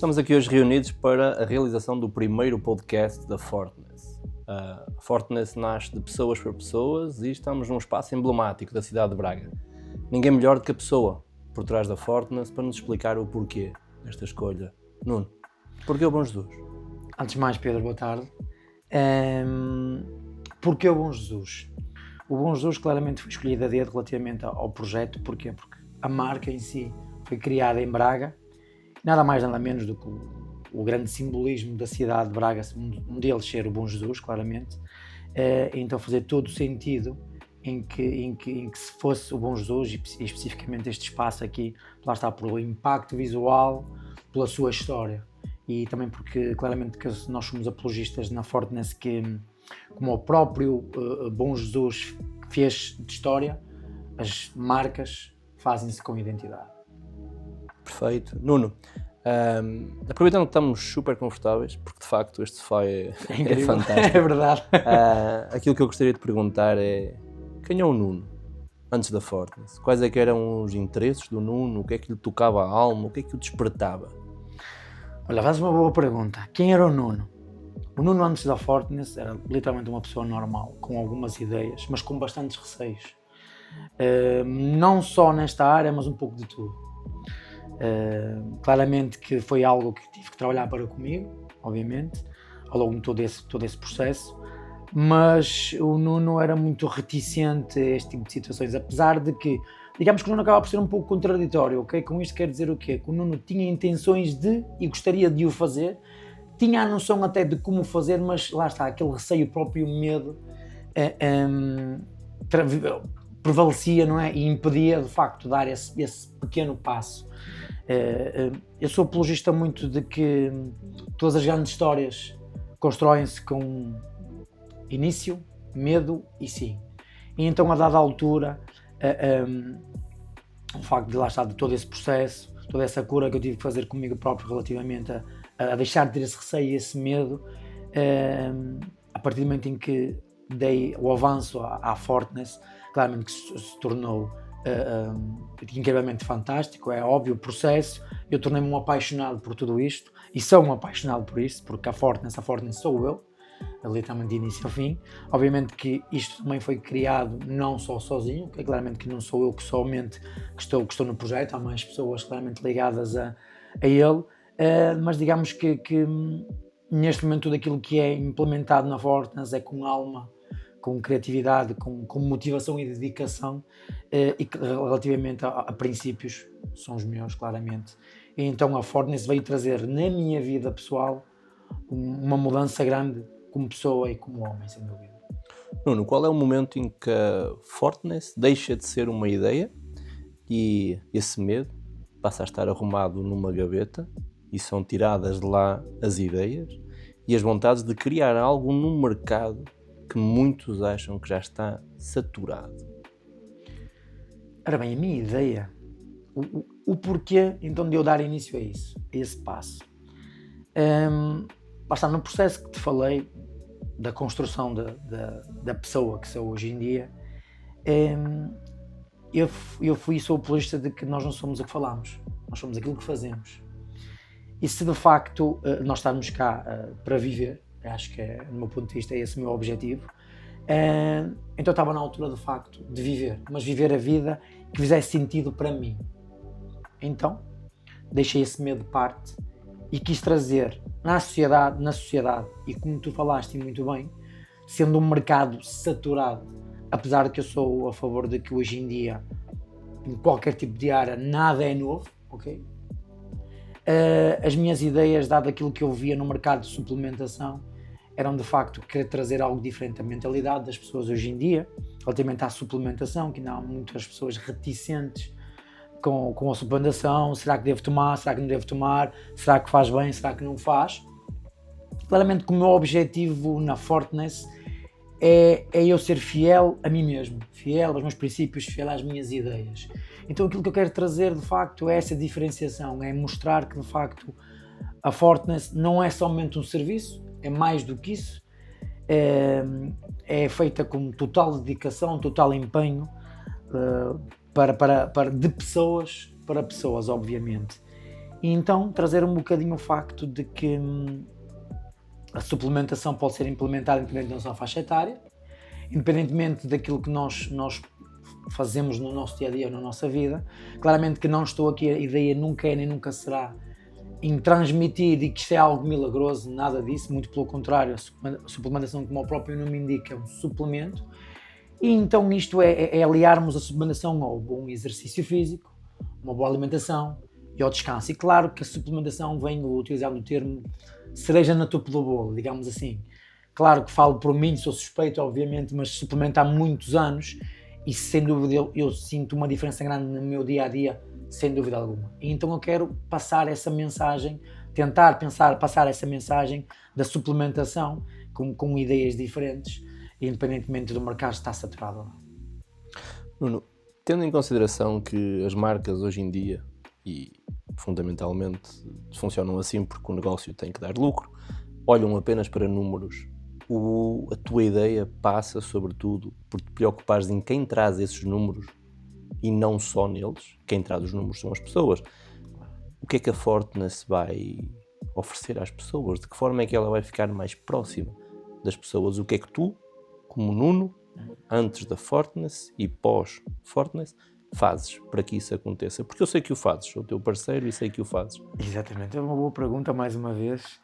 Estamos aqui hoje reunidos para a realização do primeiro podcast da Fortness. A Fortness nasce de pessoas para pessoas e estamos num espaço emblemático da cidade de Braga. Ninguém melhor do que a pessoa por trás da Fortness para nos explicar o porquê desta escolha. Nuno, porquê o Bom Jesus? Antes de mais, Pedro, boa tarde. Porquê o Bom Jesus? O Bom Jesus claramente foi escolhido a dedo relativamente ao projeto. Porquê? Porque a marca em si foi criada em Braga, nada mais nada menos do que o grande simbolismo da cidade de Braga, um deles ser o Bom Jesus, claramente. Então fazer todo o sentido em que se fosse o Bom Jesus e especificamente este espaço aqui, lá está, pelo impacto visual, pela sua história. E também porque claramente que nós somos apologistas na Fortness que, como o próprio Bom Jesus fez de história, as marcas fazem-se com identidade. Perfeito. Nuno, aproveitando que estamos super confortáveis, porque de facto este sofá é fantástico. É verdade. Aquilo que eu gostaria de perguntar é: quem é o Nuno antes da Fortness? Quais é que eram os interesses do Nuno? O que é que lhe tocava a alma? O que é que o despertava? Olha, fazes uma boa pergunta. Quem era o Nuno? O Nuno antes da Fortness era literalmente uma pessoa normal, com algumas ideias, mas com bastantes receios. Não só nesta área, mas um pouco de tudo. Claramente que foi algo que tive que trabalhar para comigo, obviamente, ao longo de todo esse processo, mas o Nuno era muito reticente a este tipo de situações, apesar de que, digamos que o Nuno acaba por ser um pouco contraditório, ok? Com isto quer dizer o quê? Que o Nuno tinha intenções de, e gostaria de o fazer, tinha a noção até de como fazer, mas lá está, aquele receio, próprio medo, prevalecia, não é? E impedia, de facto, de dar esse pequeno passo. Eu sou apologista muito de que todas as grandes histórias constroem-se com início, medo e sim. E então, a dada altura, o facto de lá estar de todo esse processo, toda essa cura que eu tive que fazer comigo próprio relativamente a deixar de ter esse receio e esse medo, a partir do momento em que dei o avanço à Fortness, claramente que se tornou incrivelmente fantástico, é óbvio o processo. Eu tornei-me um apaixonado por tudo isto e sou um apaixonado por isso, porque a Fortness sou eu, literalmente de início ao fim. Obviamente que isto também foi criado não só sozinho, que claramente que não sou eu que somente que estou no projeto, há mais pessoas claramente ligadas a ele, mas digamos que neste momento tudo aquilo que é implementado na Fortness é com alma, com criatividade, com motivação e dedicação, e que relativamente a princípios são os meus, claramente. E então a Fortness veio trazer na minha vida pessoal uma mudança grande como pessoa e como homem, sem dúvida. Nuno, qual é o momento em que a Fortness deixa de ser uma ideia e esse medo passa a estar arrumado numa gaveta e são tiradas de lá as ideias e as vontades de criar algo num mercado que muitos acham que já está saturado? Ora bem, a minha ideia, o porquê então de eu dar início a isso, a esse passo. Basta no processo que te falei da construção da pessoa que sou hoje em dia, eu sou apologista de que nós não somos o que falamos, nós somos aquilo que fazemos. E se de facto nós estamos cá para viver, acho que do meu ponto de vista é esse o meu objetivo, então estava na altura de facto de viver, mas viver a vida que fizesse sentido para mim. Então deixei esse medo de parte e quis trazer na sociedade, e como tu falaste muito bem, sendo um mercado saturado, apesar de que eu sou a favor de que hoje em dia, em qualquer tipo de área, nada é novo, ok? As minhas ideias, dado aquilo que eu via no mercado de suplementação, eram de facto querer trazer algo diferente da mentalidade das pessoas hoje em dia, relativamente à suplementação, que ainda há muitas pessoas reticentes com a suplementação. Será que devo tomar? Será que não devo tomar? Será que faz bem? Será que não faz? Claramente que o meu objetivo na Fortness é eu ser fiel a mim mesmo, fiel aos meus princípios, fiel às minhas ideias. Então aquilo que eu quero trazer de facto é essa diferenciação, é mostrar que de facto a Fortness não é somente um serviço, é mais do que isso, é feita com total dedicação, total empenho, de pessoas para pessoas, obviamente. E então trazer um bocadinho o facto de que a suplementação pode ser implementada independente da nossa faixa etária, independentemente daquilo que nós fazemos no nosso dia a dia, na nossa vida. Claramente que não estou aqui, a ideia nunca é nem nunca será em transmitir e que isto é algo milagroso, nada disso, muito pelo contrário, a suplementação, como o próprio nome indica, é um suplemento. E então isto é aliarmos a suplementação ao bom exercício físico, uma boa alimentação e ao descanso. E claro que a suplementação vem utilizando o termo cereja na topo do bolo, digamos assim. Claro que falo por mim, sou suspeito, obviamente, mas suplemento há muitos anos e sem dúvida eu sinto uma diferença grande no meu dia-a-dia, sem dúvida alguma. E então eu quero passar essa mensagem, passar essa mensagem da suplementação com ideias diferentes, independentemente do mercado estar saturado ou não. Nuno, tendo em consideração que as marcas hoje em dia, e fundamentalmente funcionam assim porque o negócio tem que dar lucro, olham apenas para números, a tua ideia passa sobretudo por te preocupares em quem traz esses números e não só neles. Quem traz os números são as pessoas. O que é que a Fortness vai oferecer às pessoas? De que forma é que ela vai ficar mais próxima das pessoas? O que é que tu, como Nuno, antes da Fortness e pós-Fortness, fazes para que isso aconteça? Porque eu sei que o fazes, sou o teu parceiro e sei que o fazes. Exatamente, é uma boa pergunta mais uma vez.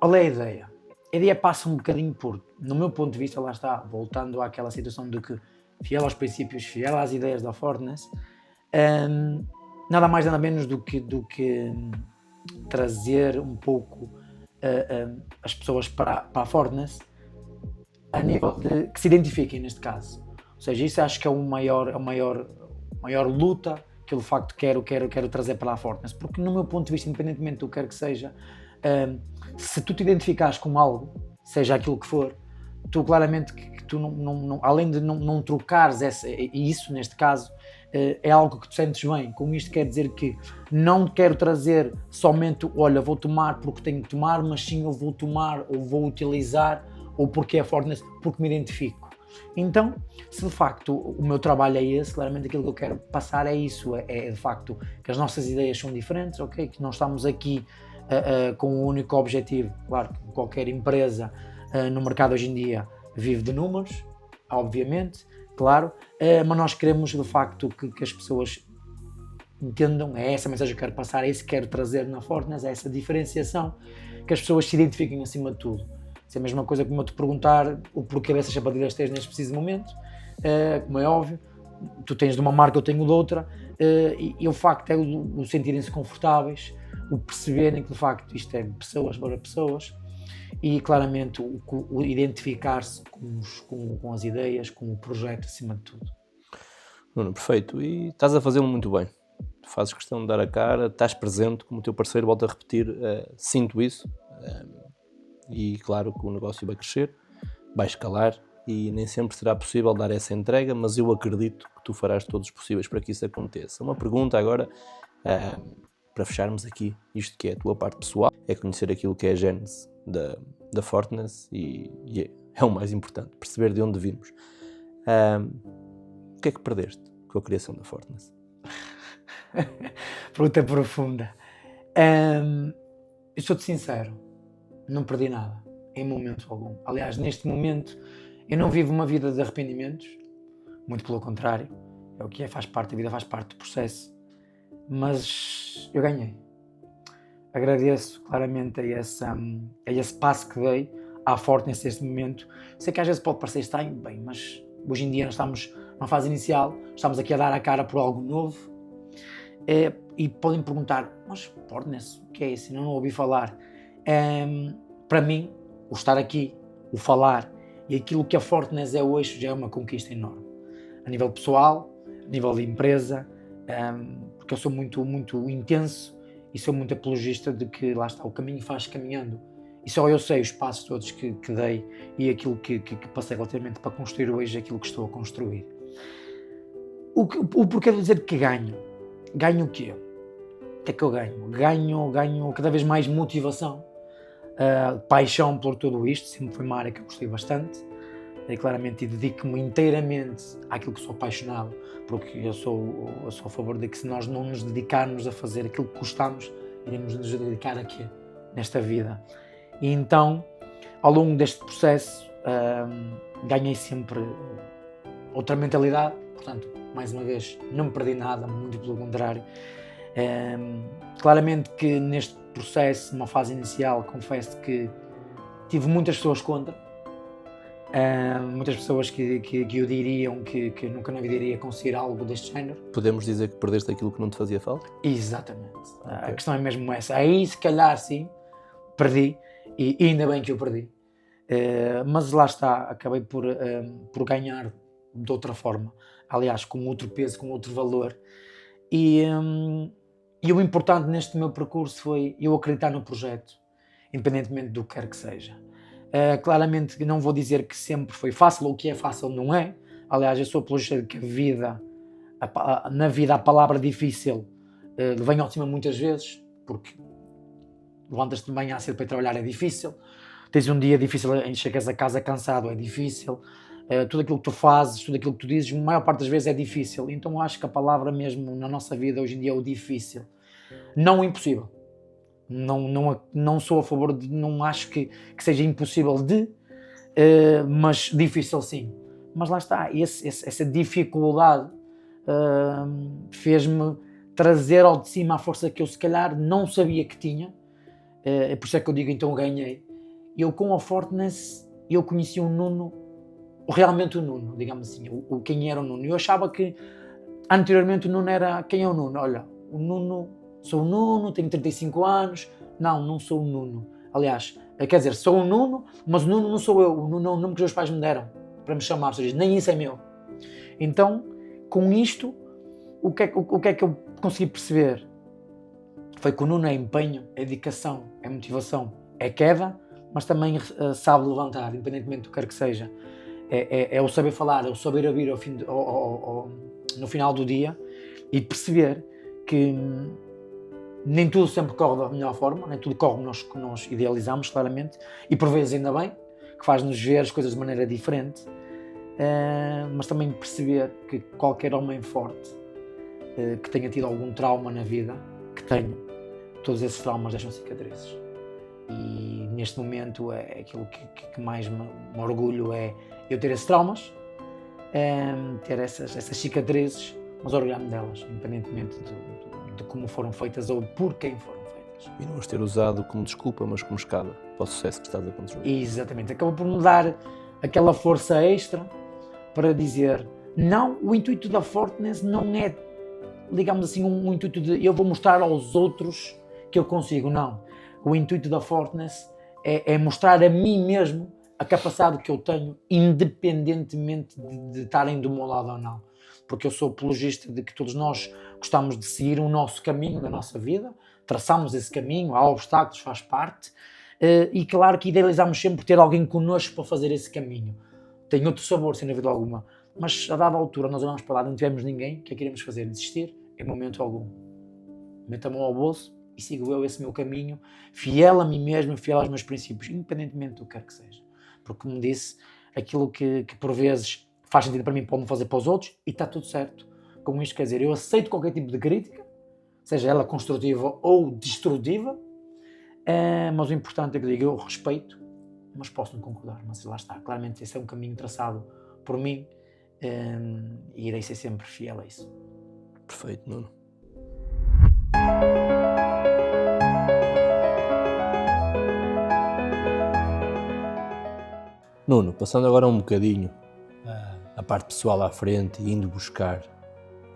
Olha a ideia. A ideia passa um bocadinho por, no meu ponto de vista, lá está, voltando àquela situação de que fiel aos princípios, fiel às ideias da Fortness, nada mais nada menos do que trazer um pouco as pessoas para a Fortness a nível de que se identifiquem neste caso. Ou seja, isso acho que é a maior luta que eu de facto quero trazer para a Fortness, porque no meu ponto de vista, independentemente do que quer que seja, se tu te identificares com algo, seja aquilo que for, tu claramente que tu não, além de não trocares isso neste caso, é algo que tu sentes bem. Com isto quer dizer que não quero trazer somente, olha, vou tomar porque tenho que tomar, mas sim eu vou tomar ou vou utilizar ou porque é Fortness, porque me identifico. Então, se de facto o meu trabalho é esse, claramente aquilo que eu quero passar é isso, é de facto que as nossas ideias são diferentes, ok? Que não estamos aqui com o único objetivo, claro que qualquer empresa no mercado hoje em dia vive de números, obviamente, claro, mas nós queremos de facto que as pessoas entendam, é essa a mensagem que eu quero passar, é isso que quero trazer na Fortness, é essa diferenciação, que as pessoas se identifiquem acima de tudo. Se é a mesma coisa como eu te perguntar o porquê dessas sapatilhas tens neste preciso momento, como é óbvio, tu tens de uma marca, eu tenho de outra, e o facto é o sentirem-se confortáveis, o perceberem que de facto isto é pessoas para pessoas, e claramente o identificar-se com as ideias, com o projeto acima de tudo. Nuno, perfeito, e estás a fazê-lo muito bem. Tu fazes questão de dar a cara, estás presente como o teu parceiro, volto a repetir, sinto isso, e claro que o negócio vai crescer, vai escalar e nem sempre será possível dar essa entrega, mas eu acredito que tu farás todos os possíveis para que isso aconteça. Uma pergunta agora, para fecharmos aqui, isto que é a tua parte pessoal, é conhecer aquilo que é a gênese da Fortness e é o mais importante, perceber de onde vimos. O que é que perdeste com a criação da Fortness? Pergunta profunda. Eu sou-te sincero, não perdi nada, em momento algum. Aliás, neste momento, eu não vivo uma vida de arrependimentos, muito pelo contrário, é o que é, faz parte da vida, faz parte do processo, mas eu ganhei. Agradeço claramente a esse passo que dei à Fortness neste momento. Sei que às vezes pode parecer estranho, bem, mas hoje em dia nós estamos numa fase inicial, estamos aqui a dar a cara por algo novo, e podem perguntar, mas Fortness, o que é isso? Eu não ouvi falar. Para mim, o estar aqui, o falar e aquilo que a Fortness é hoje já é uma conquista enorme. A nível pessoal, a nível de empresa, porque eu sou muito, muito intenso e sou muito apologista de que lá está, o caminho faz caminhando. E só eu sei os passos todos que dei e aquilo que passei relativamente para construir hoje aquilo que estou a construir. O porquê de dizer que ganho? Ganho o quê? O que é que eu ganho? Ganho cada vez mais motivação, paixão por tudo isto, sempre foi uma área que eu gostei bastante, claramente, e dedico-me inteiramente àquilo que sou apaixonado, porque eu sou a favor de que se nós não nos dedicarmos a fazer aquilo que gostamos, iremos nos dedicar a quê? Nesta vida. E então, ao longo deste processo, ganhei sempre outra mentalidade, portanto, mais uma vez, não me perdi nada, muito pelo contrário. Claramente que neste processo, numa fase inicial, confesso que tive muitas pessoas contra, muitas pessoas que eu diriam que nunca na vida iria conseguir algo deste género. Podemos dizer que perdeste aquilo que não te fazia falta? Exatamente. Okay. A questão é mesmo essa. Aí, se calhar, sim, perdi, e ainda bem que eu perdi. Mas lá está, acabei por ganhar de outra forma, aliás, com outro peso, com outro valor. E o importante neste meu percurso foi eu acreditar no projeto, independentemente do que quer que seja. Claramente não vou dizer que sempre foi fácil, ou o que é fácil não é. Aliás, eu sou apologista de que na vida a palavra difícil vem ao cima muitas vezes, porque levantas-te de manhã cedo para ir trabalhar é difícil, tens um dia difícil, chegas a casa cansado é difícil, tudo aquilo que tu fazes, tudo aquilo que tu dizes, a maior parte das vezes é difícil. Então acho que a palavra mesmo na nossa vida hoje em dia é o difícil, não o impossível. Não sou a favor de, não acho que seja impossível mas difícil sim. Mas lá está, essa dificuldade fez-me trazer ao de cima a força que eu se calhar não sabia que tinha. É por isso é que eu digo, então eu ganhei. Eu com a Fortness, eu conheci o Nuno, realmente o Nuno, digamos assim, quem era o Nuno. Eu achava que anteriormente o Nuno era, quem é o Nuno? Olha, o Nuno, sou o Nuno, tenho 35 anos, não sou o Nuno. Aliás, quer dizer, sou o Nuno, mas o Nuno não sou eu, o Nuno é o nome que os meus pais me deram para me chamar, ou seja, nem isso é meu. Então, com isto, o que é que eu consegui perceber? Foi que o Nuno é empenho, é dedicação, é motivação, é queda, mas também sabe levantar, independentemente do que quer que seja. É o saber falar, é o saber ouvir no final do dia e perceber que nem tudo sempre corre da melhor forma, nem tudo corre que nós idealizamos, claramente, e por vezes ainda bem, que faz-nos ver as coisas de maneira diferente, mas também perceber que qualquer homem forte que tenha tido algum trauma na vida, que tenha, todos esses traumas deixam cicatrizes. E neste momento é aquilo que mais me orgulho é eu ter esses traumas, ter essas cicatrizes, mas orgulhar-me delas, independentemente de como foram feitas ou por quem foram feitas. E não as ter usado como desculpa, mas como escada para o sucesso que estás a construir. Exatamente, acaba por me dar aquela força extra para dizer, não, o intuito da Fortness não é, digamos assim, um intuito de eu vou mostrar aos outros que eu consigo, não. O intuito da Fortness é mostrar a mim mesmo a capacidade que eu tenho, independentemente de estarem do meu lado ou não. Porque eu sou apologista de que todos nós gostamos de seguir o nosso caminho da nossa vida, traçamos esse caminho, há obstáculos, faz parte, e claro que idealizamos sempre ter alguém connosco para fazer esse caminho. Tem outro sabor, sem dúvida alguma, mas a dada altura nós olhamos para lá, não tivemos ninguém, o que é que iremos fazer? Desistir? Em momento algum. Meto a mão ao bolso e sigo eu esse meu caminho, fiel a mim mesmo, fiel aos meus princípios, independentemente do que quer que seja. Porque, como disse, aquilo que por vezes faz sentido para mim pode não fazer para os outros e está tudo certo. Com isto quer dizer, eu aceito qualquer tipo de crítica, seja ela construtiva ou destrutiva, mas o importante é que eu digo, eu respeito, mas posso não concordar, mas lá está. Claramente esse é um caminho traçado por mim e irei ser sempre fiel a isso. Perfeito, Nuno. Nuno, passando agora um bocadinho a parte pessoal à frente e indo buscar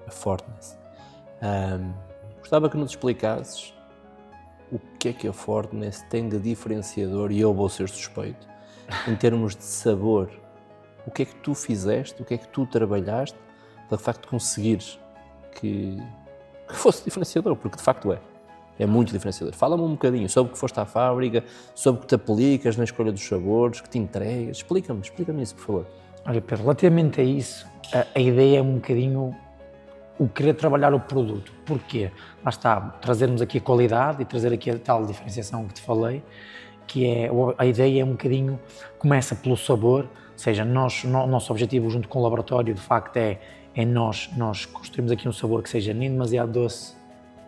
a Fortness, gostava que nos explicasses o que é que a Fortness tem de diferenciador, e eu vou ser suspeito, em termos de sabor. O que é que tu fizeste, o que é que tu trabalhaste para de facto conseguires que fosse diferenciador, porque de facto é muito diferenciador. Fala-me um bocadinho sobre o que foste à fábrica, sobre o que te aplicas na escolha dos sabores, que te entregas. Explica-me isso, por favor. Olha, Pedro, relativamente a isso, a ideia é um bocadinho o querer trabalhar o produto. Porquê? Lá está, trazermos aqui a qualidade e trazer aqui a tal diferenciação que te falei que é, a ideia é um bocadinho, começa pelo sabor, ou seja, nosso objetivo junto com o laboratório de facto é nós construirmos aqui um sabor que seja nem demasiado doce,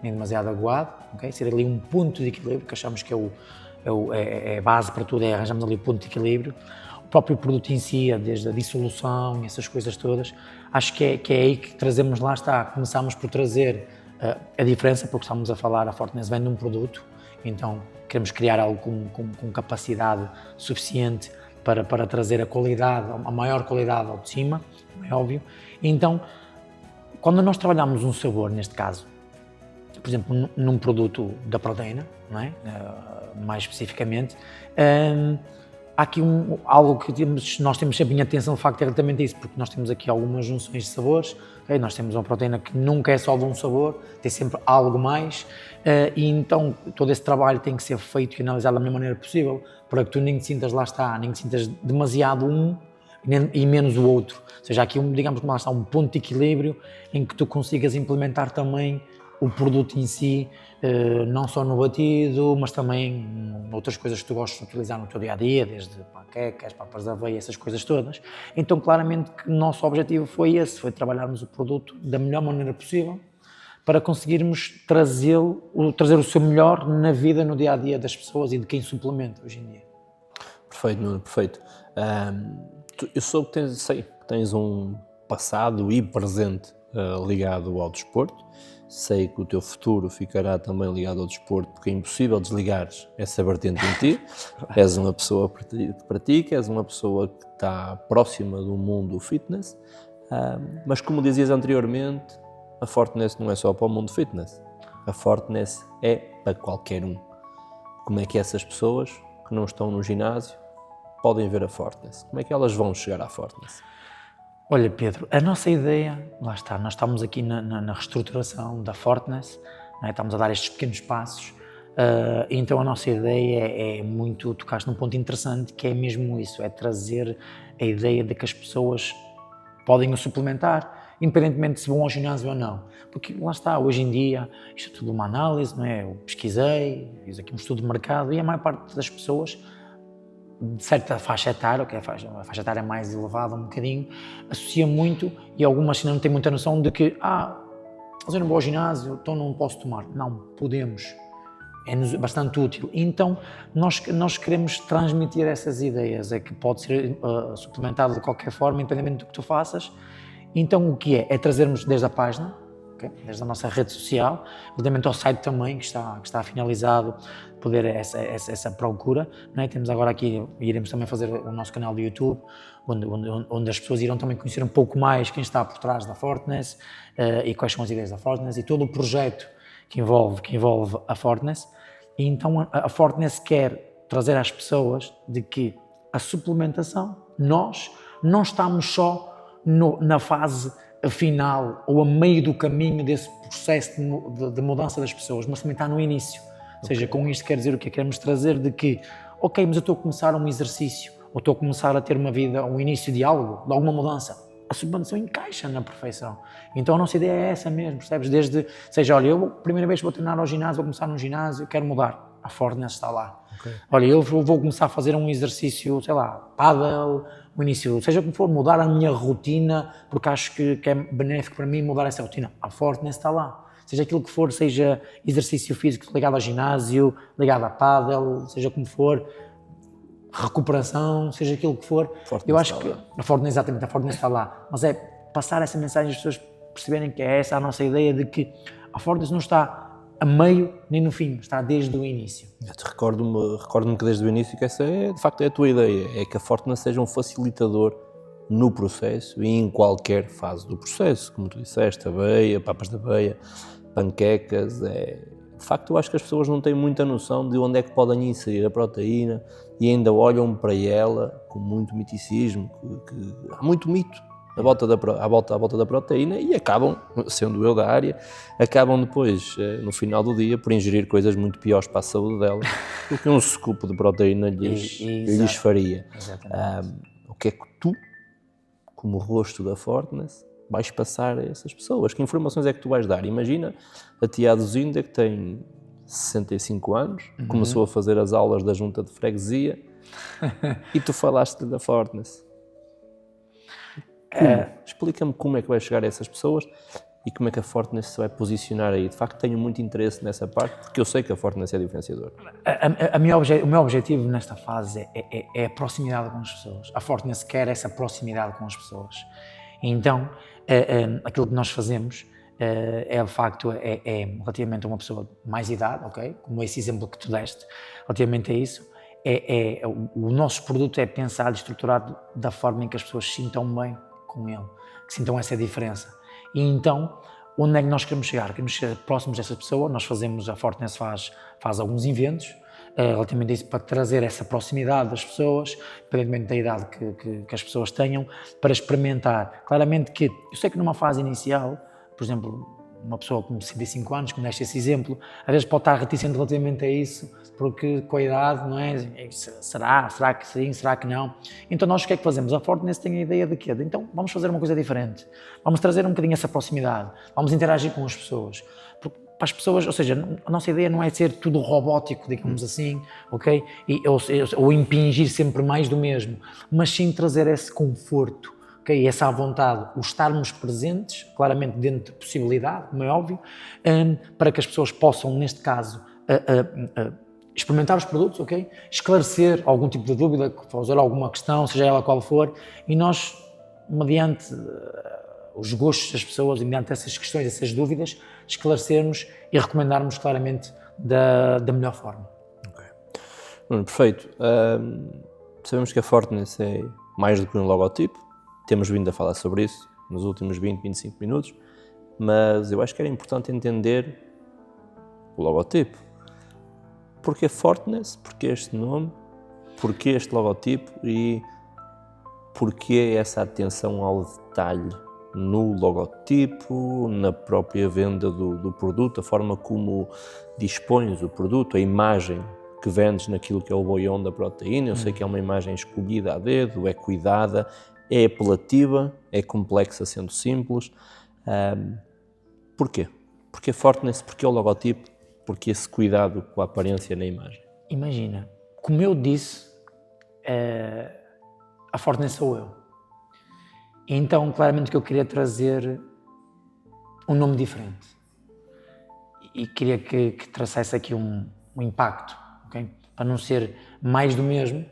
nem demasiado aguado, okay? Ser ali um ponto de equilíbrio, que achamos que é a base para tudo, arranjamos ali o ponto de equilíbrio. O próprio produto em si, desde a dissolução e essas coisas todas, acho que é aí que trazemos, lá está, começamos por trazer a diferença, porque estamos a falar, a Fortness vende um produto, então queremos criar algo com capacidade suficiente para trazer a qualidade, a maior qualidade ao de cima, é óbvio. Então, quando nós trabalhamos um sabor, neste caso, por exemplo, num produto da proteína, não é? Mais especificamente, há aqui algo que nós temos sempre em atenção, de facto, é exatamente isso, porque nós temos aqui algumas junções de sabores, okay? Nós temos uma proteína que nunca é só de um sabor, tem sempre algo mais, e então todo esse trabalho tem que ser feito e analisado da melhor maneira possível, para que tu nem te sintas, lá está, nem te sintas demasiado um e menos o outro. Ou seja, aqui, digamos que lá está um ponto de equilíbrio em que tu consigas implementar também o produto em si, não só no batido, mas também outras coisas que tu gostas de utilizar no teu dia-a-dia, desde panquecas, papas de aveia, essas coisas todas. Então, claramente que o nosso objetivo foi esse, foi trabalharmos o produto da melhor maneira possível para conseguirmos trazer o seu melhor na vida, no dia-a-dia das pessoas e de quem suplementa hoje em dia. Perfeito, Nuno, perfeito. Eu soube que tens um passado e presente ligado ao desporto. Sei que o teu futuro ficará também ligado ao desporto, porque é impossível desligares essa vertente em ti. És uma pessoa que pratica, és uma pessoa que está próxima do mundo fitness, mas como dizias anteriormente, a Fortness não é só para o mundo fitness. A Fortness é para qualquer um. Como é que essas pessoas que não estão no ginásio podem ver a Fortness? Como é que elas vão chegar à Fortness? Olha, Pedro, a nossa ideia, lá está, nós estamos aqui na reestruturação da Fortness, né? Estamos a dar estes pequenos passos, então a nossa ideia é muito, tocaste num ponto interessante, que é mesmo isso, é trazer a ideia de que as pessoas podem o suplementar, independentemente se vão ao ginásio ou não, porque lá está, hoje em dia, isto é tudo uma análise, não é? Eu pesquisei, fiz aqui um estudo de mercado e a maior parte das pessoas, de certa faixa etária, que a faixa etária mais elevada um bocadinho, associa muito, e algumas ainda não têm muita noção de que, mas eu não vou ao ginásio, então não posso tomar. Não, podemos, é bastante útil. Então, nós queremos transmitir essas ideias, é que pode ser suplementado de qualquer forma, independente do que tu faças. Então, o que é? É trazermos desde a página, okay? Desde a nossa rede social, evidentemente ao site também, que está finalizado, poder essa procura, não é? Temos agora aqui, iremos também fazer o nosso canal de YouTube, onde as pessoas irão também conhecer um pouco mais quem está por trás da Fortness e quais são as ideias da Fortness e todo o projeto que envolve a Fortness. E então a Fortness quer trazer às pessoas de que a suplementação, nós não estamos só na fase final ou a meio do caminho desse processo de mudança das pessoas, mas também está no início. Ou seja, com isto quer dizer o que queremos trazer de que, ok, mas eu estou a começar um exercício, ou estou a começar a ter uma vida, um início de algo, de alguma mudança. A suplementação encaixa na perfeição. Então a nossa ideia é essa mesmo, percebes? Seja, olha, eu primeira vez vou treinar ao ginásio, vou começar num ginásio, quero mudar. A Fortness está lá. Okay. Olha, eu vou começar a fazer um exercício, sei lá, pádel, o início, seja como for, mudar a minha rotina, porque acho que é benéfico para mim mudar essa rotina. A Fortness está lá. Seja aquilo que for, seja exercício físico ligado ao ginásio, ligado a pádel, seja como for, recuperação, seja aquilo que for. Fortness eu acho que a Fortness, exatamente, a Fortness está lá. Mas é passar essa mensagem às pessoas perceberem que é essa a nossa ideia de que a Fortness não está a meio nem no fim, está desde o início. Recordo-me que desde o início que essa é, de facto, é a tua ideia, é que a Fortness seja um facilitador no processo e em qualquer fase do processo, como tu disseste, aveia, papas de aveia, panquecas, de facto eu acho que as pessoas não têm muita noção de onde é que podem inserir a proteína e ainda olham para ela com muito miticismo, que há muito mito à volta da proteína e acabam, sendo eu da área, acabam depois, no final do dia, por ingerir coisas muito piores para a saúde delas do que um scoop de proteína lhes faria. O que é que tu, como rosto da Fortness, vais passar a essas pessoas? Que informações é que tu vais dar? Imagina a tia Aduzinda que tem 65 anos, começou a fazer as aulas da junta de freguesia e tu falaste da Fortness. Explica-me como é que vai chegar a essas pessoas e como é que a Fortness se vai posicionar aí. De facto, tenho muito interesse nessa parte, porque eu sei que a Fortness é diferenciador. O meu objetivo nesta fase é a proximidade com as pessoas. A Fortness quer essa proximidade com as pessoas. E então, aquilo que nós fazemos de facto, relativamente a uma pessoa de mais idade, ok? Como esse exemplo que tu deste, relativamente a isso, o nosso produto é pensado e estruturado da forma em que as pessoas se sintam bem com ele, que sintam essa diferença. E então, onde é que nós queremos chegar? Queremos chegar próximos dessa pessoa. A Fortness faz alguns eventos relativamente a isso, para trazer essa proximidade das pessoas, independentemente da idade que as pessoas tenham, para experimentar. Claramente que, eu sei que numa fase inicial, por exemplo, uma pessoa com 65 anos, como deste esse exemplo, às vezes pode estar reticente relativamente a isso, porque com a idade, não é? Será que sim, será que não? Então nós o que é que fazemos? A Fortness tem a ideia de quê? Então vamos fazer uma coisa diferente, vamos trazer um bocadinho essa proximidade, vamos interagir com as pessoas. Porque para as pessoas, ou seja, a nossa ideia não é ser tudo robótico, digamos assim, ok? Ou impingir sempre mais do mesmo, mas sim trazer esse conforto, okay? Essa à vontade, o estarmos presentes, claramente dentro de possibilidade, como é óbvio, para que as pessoas possam, neste caso, experimentar os produtos, ok? Esclarecer algum tipo de dúvida, fazer alguma questão, seja ela qual for, e nós, mediante os gostos das pessoas, mediante essas questões, essas dúvidas, esclarecermos e recomendarmos claramente da melhor forma. Okay. Perfeito. Sabemos que a Fortness é mais do que um logotipo, temos vindo a falar sobre isso nos últimos 20, 25 minutos, mas eu acho que era importante entender o logotipo. Porquê Fortness? Porquê este nome? Porquê este logotipo? E porquê essa atenção ao detalhe no logotipo, na própria venda do produto, a forma como dispões o produto, a imagem que vendes naquilo que é o boião da proteína? Eu sei que é uma imagem escolhida a dedo, é cuidada, é apelativa, é complexa sendo simples. Porquê? Porquê Fortness? Porquê o logotipo? Porquê esse cuidado com a aparência na imagem? Imagina, como eu disse, a Fortness sou eu. Então, claramente que eu queria trazer um nome diferente. E queria que trouxesse aqui um impacto, okay? Para não ser mais do mesmo.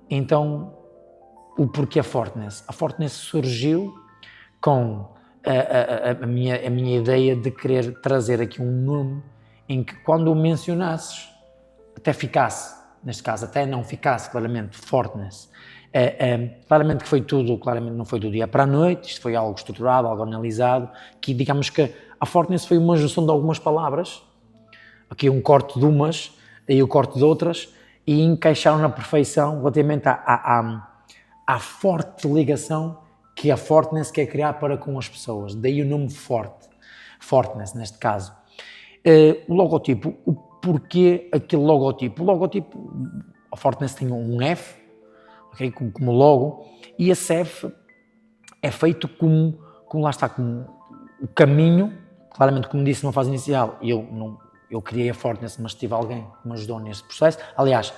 Então, o porquê a Fortness? A Fortness surgiu com a minha ideia de querer trazer aqui um nome em que, quando o mencionasses, até ficasse, neste caso, até não ficasse, claramente, Fortness. Claramente que foi tudo, claramente não foi do dia para a noite, isto foi algo estruturado, algo analisado, que digamos que a Fortness foi uma junção de algumas palavras, aqui um corte de umas e o corte de outras, e encaixaram na perfeição relativamente à forte ligação que a Fortness quer criar para com as pessoas, daí o nome Fortness neste caso. O logotipo, o porquê aquele logotipo? O logotipo, a Fortness tem um F, okay, como logo, e esse F é feito como lá está, como o caminho, claramente, como disse numa fase inicial, eu criei a Fortness, mas tive alguém que me ajudou nesse processo, aliás,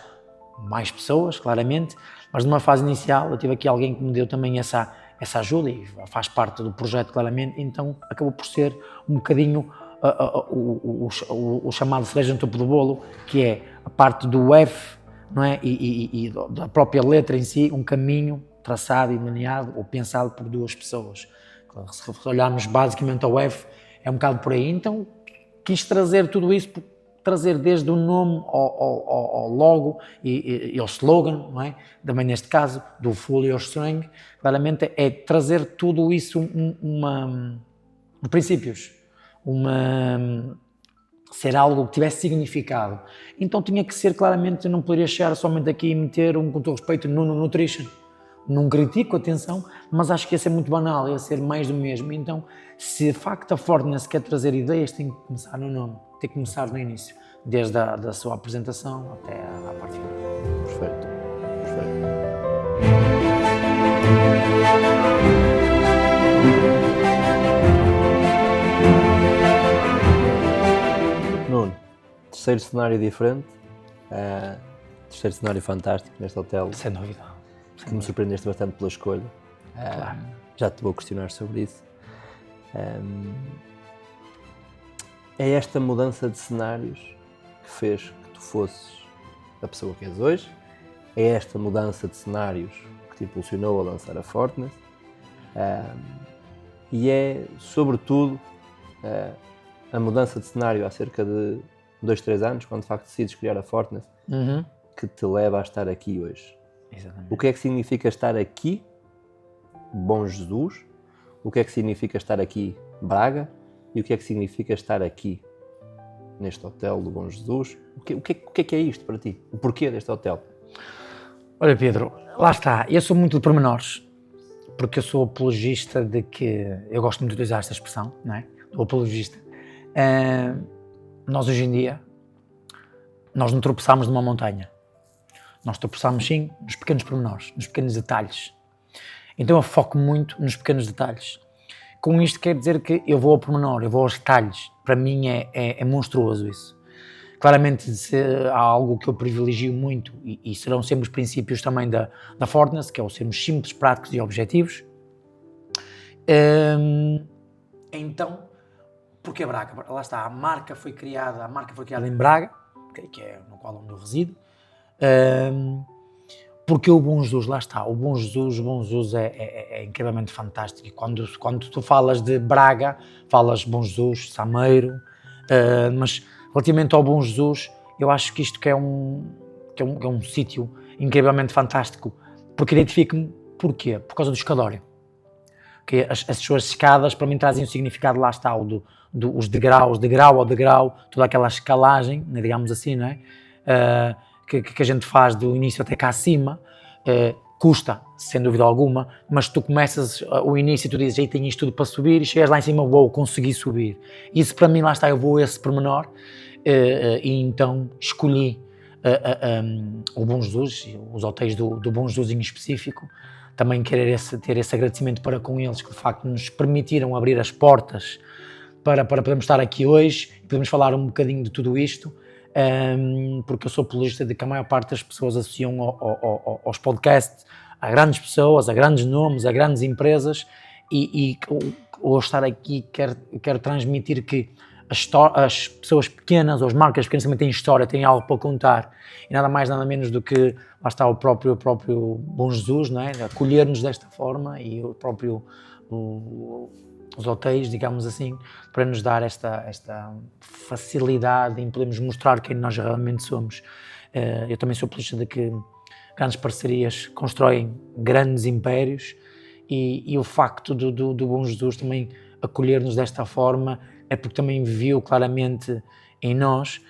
mais pessoas, claramente, mas numa fase inicial eu tive aqui alguém que me deu também essa ajuda e faz parte do projeto, claramente, então acabou por ser um bocadinho o chamado cereja no topo do bolo, que é a parte do F, não é? E da própria letra em si, um caminho traçado e delineado ou pensado por duas pessoas. Se olharmos basicamente ao F, é um bocado por aí. Então, quis trazer tudo isso, trazer desde o nome ao logo e ao slogan, não é? Também neste caso, do Full Your Strength, claramente é trazer tudo isso, princípios, ser algo que tivesse significado. Então tinha que ser, claramente, eu não poderia chegar somente aqui e meter com todo respeito, no Nutrition. Não critico, atenção, mas acho que ia ser muito banal, ia ser mais do mesmo. Então, se de facto a Fortness quer trazer ideias, tem que começar no nome, tem que começar no início, desde da sua apresentação até à parte final. Perfeito. terceiro cenário diferente, terceiro cenário fantástico neste hotel, Sem dúvida. que me surpreendeste bastante pela escolha. Claro. Já te vou questionar sobre isso. É esta mudança de cenários que fez que tu fosses a pessoa que és hoje? É esta mudança de cenários que te impulsionou a lançar a Fortness? E é, sobretudo, a mudança de cenário há cerca de 2-3 anos, quando de facto decides criar a Fortness, que te leva a estar aqui hoje. Exatamente. O que é que significa estar aqui, Bom Jesus? O que é que significa estar aqui, Braga? E o que é que significa estar aqui, neste hotel do Bom Jesus? O que é isto para ti? O porquê deste hotel? Olha, Pedro, lá está. Eu sou muito de pormenores, porque eu sou apologista de que... Eu gosto muito de utilizar esta expressão, não é? Do apologista. Nós, hoje em dia, nós não tropeçamos numa montanha. Nós tropeçamos, sim, nos pequenos pormenores, nos pequenos detalhes. Então eu foco muito nos pequenos detalhes. Com isto quer dizer que eu vou ao pormenor, eu vou aos detalhes. Para mim é monstruoso isso. Claramente há algo que eu privilegio muito e serão sempre os princípios também da Fortness, que é o sermos simples, práticos e objetivos. Então, porquê Braga? Lá está, a marca foi criada em Braga, que é no qual eu resido. Porque o Bom Jesus, lá está, o Bom Jesus é incrivelmente fantástico. E quando tu falas de Braga, falas Bom Jesus, Sameiro, mas relativamente ao Bom Jesus, eu acho que isto que é um sítio incrivelmente fantástico, porque identifico-me, porquê? Por causa do escadório. Que as suas escadas, para mim, trazem um significado, lá está, os degraus, degrau a degrau, toda aquela escalagem, digamos assim, não é? Que a gente faz do início até cá acima, custa, sem dúvida alguma, mas tu começas o início e tu dizes, tenho isto tudo para subir, e chegas lá em cima, vou conseguir subir. Isso para mim, lá está, eu vou a esse pormenor, e então escolhi o Bom Jesus, os hotéis do Bom Jesus em específico, também querer ter esse agradecimento para com eles, que de facto nos permitiram abrir as portas para podermos estar aqui hoje e podermos falar um bocadinho de tudo isto. Porque eu sou apologista de que a maior parte das pessoas associam aos podcasts a grandes pessoas, a grandes nomes, a grandes empresas e ao estar aqui quero transmitir que as pessoas pequenas ou as marcas pequenas também têm história, têm algo para contar e nada mais nada menos do que lá está o próprio Bom Jesus, não é? Acolher-nos desta forma e o próprio os hotéis, digamos assim, para nos dar esta facilidade em podermos mostrar quem nós realmente somos. Eu também sou apologista de que grandes parcerias constroem grandes impérios e o facto do Bom Jesus também acolher-nos desta forma é porque também viu claramente em nós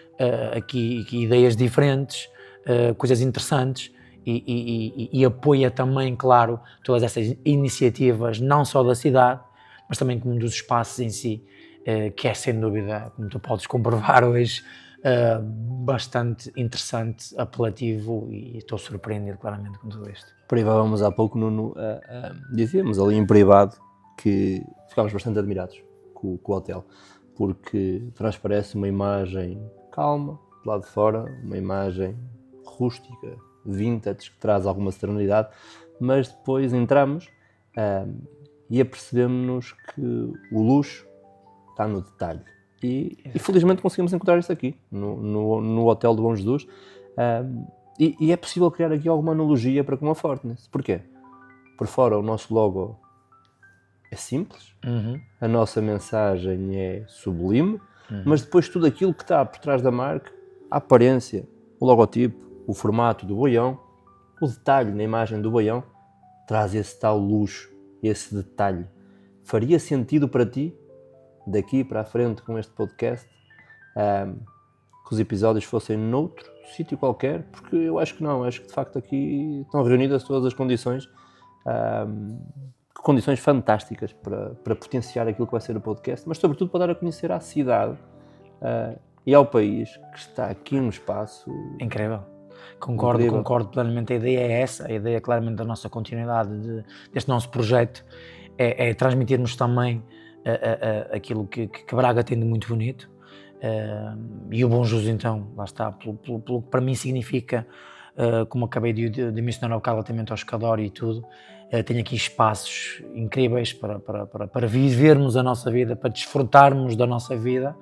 aqui ideias diferentes, coisas interessantes e apoia também, claro, todas essas iniciativas, não só da cidade, mas também como dos espaços em si, que é sem dúvida, como tu podes comprovar hoje, bastante interessante, apelativo e estou surpreendido claramente com tudo isto. Privávamos há pouco, Nuno, dizíamos ali em privado que ficámos bastante admirados com o hotel, porque transparece uma imagem calma, de lado de fora, uma imagem rústica, vintage, que traz alguma serenidade, mas depois entramos e apercebemos-nos que o luxo está no detalhe. E felizmente conseguimos encontrar isso aqui, no Hotel do Bom Jesus. E é possível criar aqui alguma analogia para com a Fortness. Porquê? Por fora o nosso logo é simples, a nossa mensagem é sublime, mas depois tudo aquilo que está por trás da marca, a aparência, o logotipo, o formato do boião, o detalhe na imagem do boião, traz esse tal luxo, esse detalhe. Faria sentido para ti, daqui para a frente com este podcast, que os episódios fossem noutro sítio qualquer? Porque eu acho que não, acho que de facto aqui estão reunidas todas as condições, condições fantásticas para potenciar aquilo que vai ser o podcast, mas sobretudo para dar a conhecer à cidade e ao país que está aqui no espaço. Incrível. Concordo plenamente, a ideia é essa, a ideia claramente da nossa continuidade deste nosso projeto é transmitirmos também aquilo que Braga tem de muito bonito, E o bom jus, então, lá está, pelo que para mim significa, como acabei de mencionar há bocado relativamente ao escadório e tudo, tenho aqui espaços incríveis para vivermos a nossa vida, para desfrutarmos da nossa vida,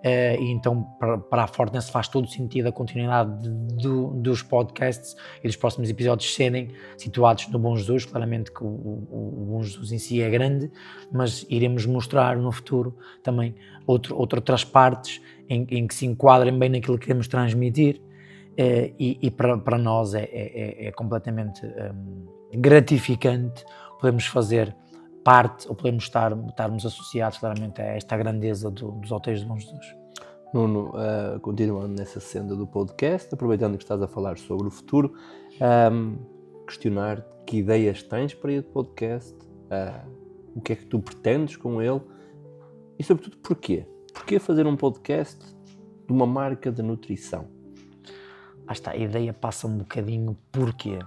e então para a Fortness faz todo sentido a continuidade dos podcasts e dos próximos episódios serem situados no Bom Jesus. Claramente que o Bom Jesus em si é grande, mas iremos mostrar no futuro também outras partes em que se enquadrem bem naquilo que queremos transmitir, e para nós é completamente gratificante podermos fazer parte, ou podemos estarmos associados claramente a esta grandeza dos hotéis de Bom Jesus. Nuno, continuando nessa senda do podcast, aproveitando que estás a falar sobre o futuro, questionar que ideias tens para este podcast, o que é que tu pretendes com ele e, sobretudo, porquê? Porquê fazer um podcast de uma marca de nutrição? A ideia passa um bocadinho porquê?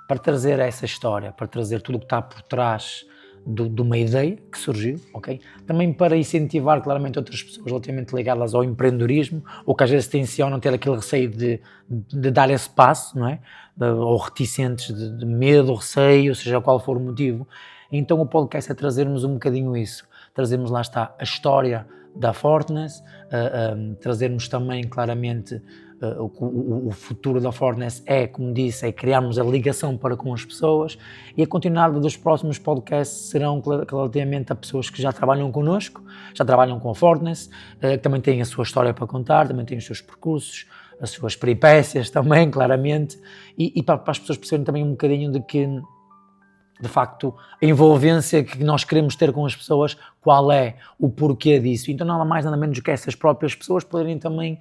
Para trazer essa história, para trazer tudo o que está por trás de uma ideia que surgiu, ok? Também para incentivar claramente outras pessoas relativamente ligadas ao empreendedorismo, ou que às vezes tencionam ter aquele receio de dar esse passo, não é? Ou reticentes de medo, receio, seja qual for o motivo. Então o podcast é trazermos um bocadinho isso, trazermos, lá está, a história da Fortness, trazermos também claramente o futuro da Fortness é, como disse, é criarmos a ligação para com as pessoas, e a continuidade dos próximos podcasts serão relativamente a pessoas que já trabalham connosco, já trabalham com a Fortness, que também têm a sua história para contar, também têm os seus percursos, as suas peripécias também, claramente, e para as pessoas perceberem também um bocadinho de que, de facto, a envolvência que nós queremos ter com as pessoas, qual é o porquê disso. Então nada mais, nada menos do que essas próprias pessoas poderem também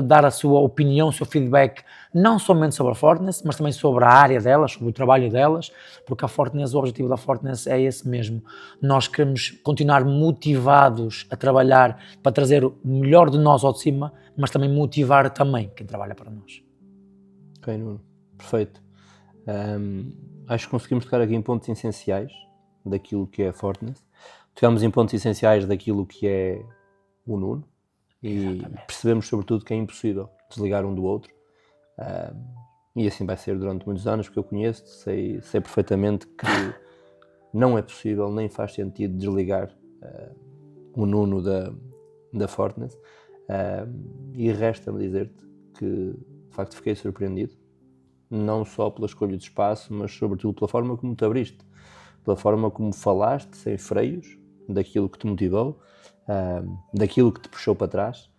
dar a sua opinião, o seu feedback, não somente sobre a Fortness, mas também sobre a área delas, sobre o trabalho delas, porque a Fortness, o objetivo da Fortness é esse mesmo. Nós queremos continuar motivados a trabalhar para trazer o melhor de nós ao de cima, mas também motivar também quem trabalha para nós. Ok, Nuno, perfeito. Acho que conseguimos tocar aqui em pontos essenciais daquilo que é a Fortness. Tocamos em pontos essenciais daquilo que é o Nuno. E percebemos sobretudo que é impossível desligar um do outro. E assim vai ser durante muitos anos, porque eu conheço, sei perfeitamente que não é possível, nem faz sentido desligar o Nuno da Fortness. E resta-me dizer-te que, de facto, fiquei surpreendido. Não só pela escolha de espaço, mas sobretudo pela forma como te abriste, pela forma como falaste, sem freios, daquilo que te motivou, daquilo que te puxou para trás,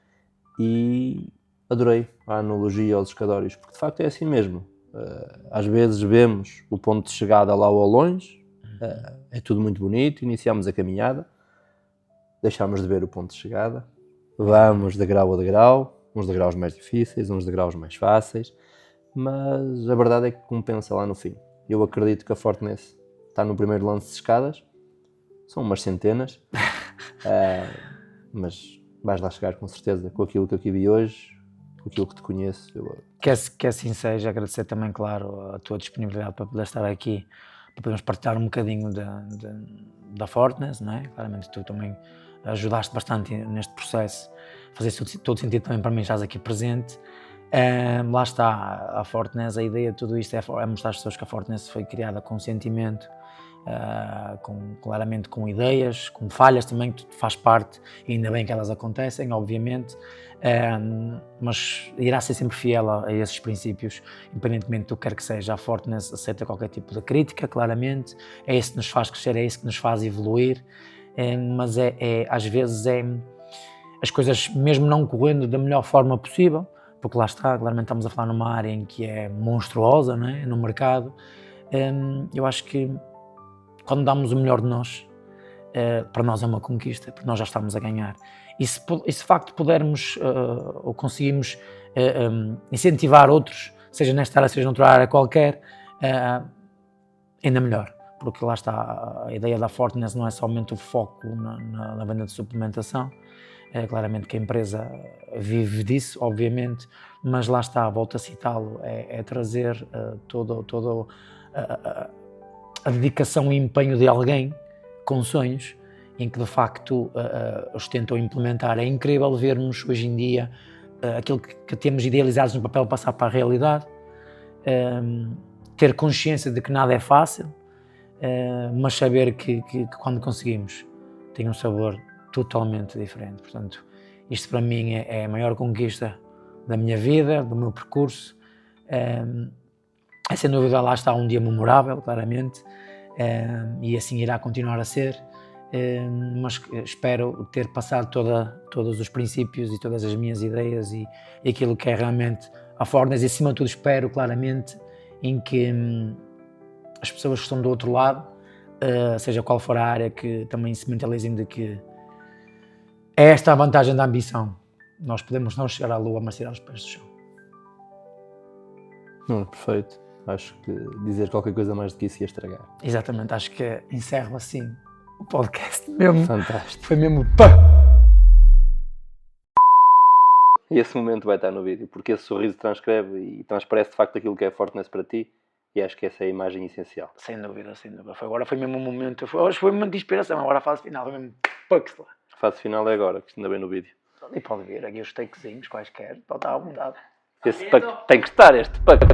e adorei a analogia aos escadórios, porque de facto é assim mesmo. Às vezes vemos o ponto de chegada lá ao longe, é tudo muito bonito, iniciamos a caminhada, deixamos de ver o ponto de chegada, vamos degrau a degrau, uns degraus mais difíceis, uns degraus mais fáceis, mas a verdade é que compensa lá no fim. Eu acredito que a Fortness está no primeiro lance de escadas, são umas centenas, mas vais lá chegar com certeza, com aquilo que eu aqui vi hoje, com aquilo que te conheço. Que assim seja, agradecer também, claro, a tua disponibilidade para poder estar aqui, para podermos partilhar um bocadinho da Fortness, não é? Claramente tu também ajudaste bastante neste processo, fazia todo sentido também para mim estares aqui presente. Lá está, a Fortness, a ideia de tudo isto é mostrar às pessoas que a Fortness foi criada com sentimento, claramente com ideias, com falhas também, que faz parte, e ainda bem que elas acontecem, obviamente, mas irá ser sempre fiel a esses princípios, independentemente do que quer que seja. A Fortness aceita qualquer tipo de crítica, claramente, é isso que nos faz crescer, é isso que nos faz evoluir, mas às vezes as coisas mesmo não correndo da melhor forma possível, porque lá está, claramente estamos a falar numa área em que é monstruosa, não é? No mercado. Eu acho que quando damos o melhor de nós, para nós é uma conquista, porque nós já estamos a ganhar. E se de facto pudermos ou conseguimos incentivar outros, seja nesta área, seja noutra área qualquer, ainda melhor. Porque lá está, a ideia da Fortness não é somente o foco na venda de suplementação. Claramente que a empresa vive disso, obviamente, mas lá está, volto a citá-lo, é trazer toda a dedicação e empenho de alguém com sonhos em que de facto os tentam implementar. É incrível vermos hoje em dia aquilo que temos idealizados no papel passar para a realidade, ter consciência de que nada é fácil, mas saber que quando conseguimos tem um sabor totalmente diferente. Portanto, isto para mim é a maior conquista da minha vida, do meu percurso. É sem dúvida, lá está um dia memorável, claramente, e assim irá continuar a ser, mas espero ter passado todos os princípios e todas as minhas ideias e aquilo que é realmente a Fortness, e acima de tudo espero claramente em que as pessoas que estão do outro lado, seja qual for a área, que também se mentalizem de que é esta a vantagem da ambição. Nós podemos não chegar à lua, mas tirar os pés do chão. Perfeito. Acho que dizer qualquer coisa mais do que isso ia estragar. Exatamente, acho que encerro assim o podcast mesmo. Fantástico. Foi mesmo pá! E esse momento vai estar no vídeo, porque esse sorriso transcreve e transparece de facto aquilo que é Fortness para ti, e acho que essa é a imagem essencial. Sem dúvida, sem dúvida. Agora foi mesmo um momento, hoje foi um momento de inspiração, agora a fase final, foi mesmo pucks lá. A fase final é agora, que ainda bem no vídeo. E pode ver aqui os takezinhos quaisquer, pode estar à vontade. Esse puck tem que estar, este puck.